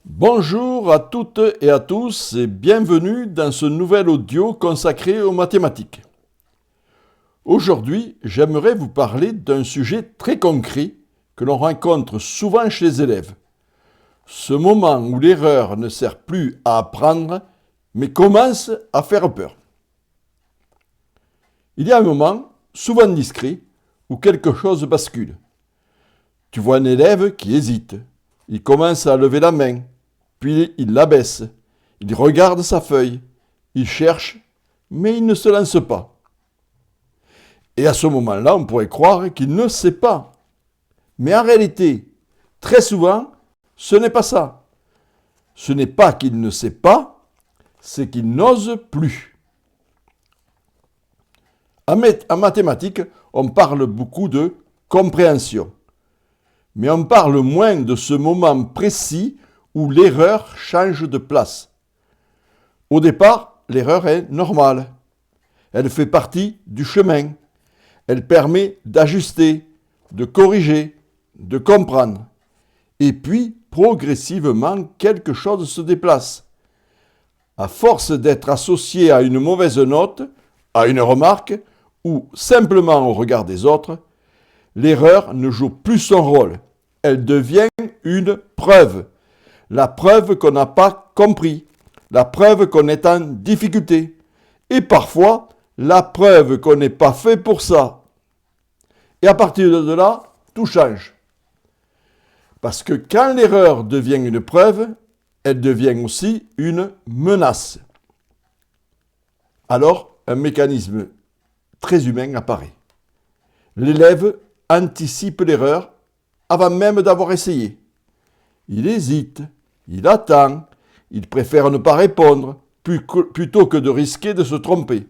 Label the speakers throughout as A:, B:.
A: Bonjour à toutes et à tous et bienvenue dans ce nouvel audio consacré aux mathématiques. Aujourd'hui, j'aimerais vous parler d'un sujet très concret que l'on rencontre souvent chez les élèves. Ce moment où l'erreur ne sert plus à apprendre, mais commence à faire peur. Il y a un moment, souvent discret, où quelque chose bascule. Tu vois un élève qui hésite. Il commence à lever la main. Puis il l'abaisse, il regarde sa feuille, il cherche, mais il ne se lance pas. Et à ce moment-là, on pourrait croire qu'il ne sait pas. Mais en réalité, très souvent, ce n'est pas ça. Ce n'est pas qu'il ne sait pas, c'est qu'il n'ose plus. En mathématiques, on parle beaucoup de compréhension. Mais on parle moins de ce moment précis où l'erreur change de place. Au départ, l'erreur est normale. Elle fait partie du chemin. Elle permet d'ajuster, de corriger, de comprendre. Et puis, progressivement, quelque chose se déplace. À force d'être associé à une mauvaise note, à une remarque, ou simplement au regard des autres, l'erreur ne joue plus son rôle. Elle devient une preuve. La preuve qu'on n'a pas compris, la preuve qu'on est en difficulté, et parfois la preuve qu'on n'est pas fait pour ça. Et à partir de là, tout change. Parce que quand l'erreur devient une preuve, elle devient aussi une menace. Alors, un mécanisme très humain apparaît. L'élève anticipe l'erreur avant même d'avoir essayé. Il hésite. Il attend, il préfère ne pas répondre plutôt que de risquer de se tromper.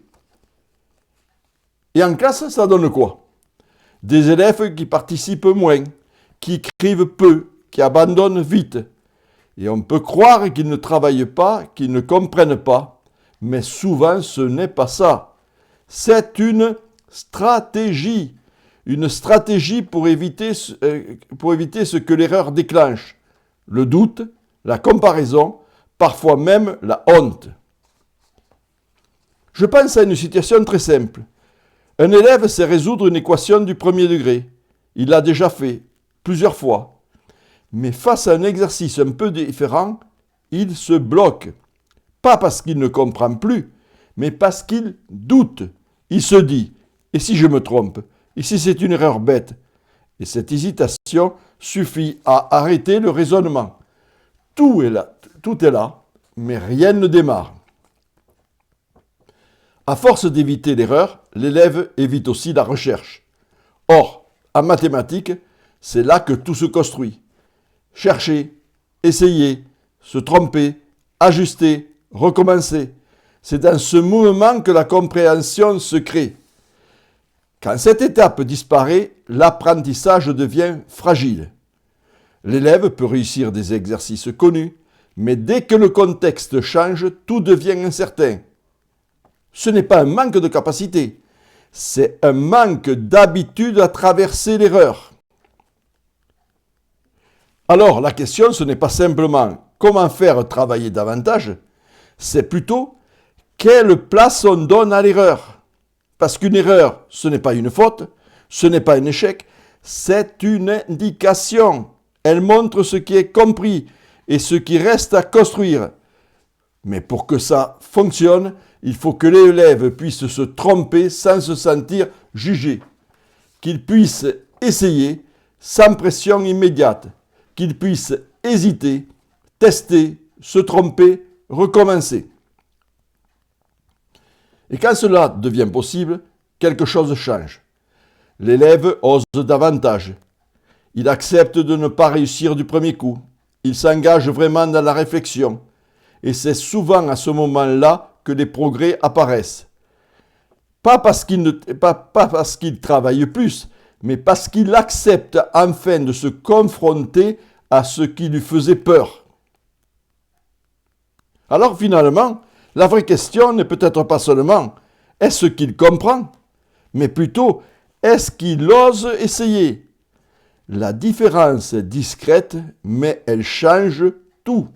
A: Et en classe, ça donne quoi? Des élèves qui participent moins, qui écrivent peu, qui abandonnent vite. Et on peut croire qu'ils ne travaillent pas, qu'ils ne comprennent pas, mais souvent ce n'est pas ça. C'est une stratégie pour éviter ce que l'erreur déclenche. Le doute, la comparaison, parfois même la honte. Je pense à une situation très simple. Un élève sait résoudre une équation du premier degré. Il l'a déjà fait, plusieurs fois. Mais face à un exercice un peu différent, il se bloque. Pas parce qu'il ne comprend plus, mais parce qu'il doute. Il se dit, et si je me trompe? Et si c'est une erreur bête? Et cette hésitation suffit à arrêter le raisonnement. Tout est là, mais rien ne démarre. À force d'éviter l'erreur, l'élève évite aussi la recherche. Or, en mathématiques, c'est là que tout se construit. Chercher, essayer, se tromper, ajuster, recommencer. C'est dans ce mouvement que la compréhension se crée. Quand cette étape disparaît, l'apprentissage devient fragile. L'élève peut réussir des exercices connus, mais dès que le contexte change, tout devient incertain. Ce n'est pas un manque de capacité, c'est un manque d'habitude à traverser l'erreur. Alors la question, ce n'est pas simplement comment faire travailler davantage, c'est plutôt quelle place on donne à l'erreur. Parce qu'une erreur, ce n'est pas une faute, ce n'est pas un échec, c'est une indication. Elle montre ce qui est compris et ce qui reste à construire. Mais pour que ça fonctionne, il faut que l'élève puisse se tromper sans se sentir jugé. Qu'il puisse essayer sans pression immédiate. Qu'il puisse hésiter, tester, se tromper, recommencer. Et quand cela devient possible, quelque chose change. L'élève ose davantage. Il accepte de ne pas réussir du premier coup. Il s'engage vraiment dans la réflexion. Et c'est souvent à ce moment-là que les progrès apparaissent. Pas parce qu'il travaille plus, mais parce qu'il accepte enfin de se confronter à ce qui lui faisait peur. Alors finalement, la vraie question n'est peut-être pas seulement est-ce qu'il comprend, mais plutôt est-ce qu'il ose essayer. La différence est discrète, mais elle change tout.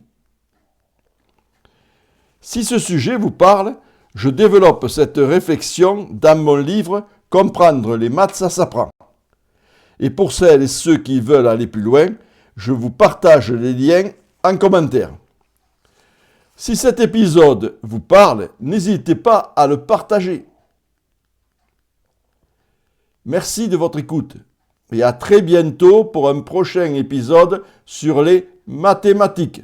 A: Si ce sujet vous parle, je développe cette réflexion dans mon livre « Comprendre les maths, ça s'apprend ». Et pour celles et ceux qui veulent aller plus loin, je vous partage les liens en commentaire. Si cet épisode vous parle, n'hésitez pas à le partager. Merci de votre écoute et à très bientôt pour un prochain épisode sur les mathématiques.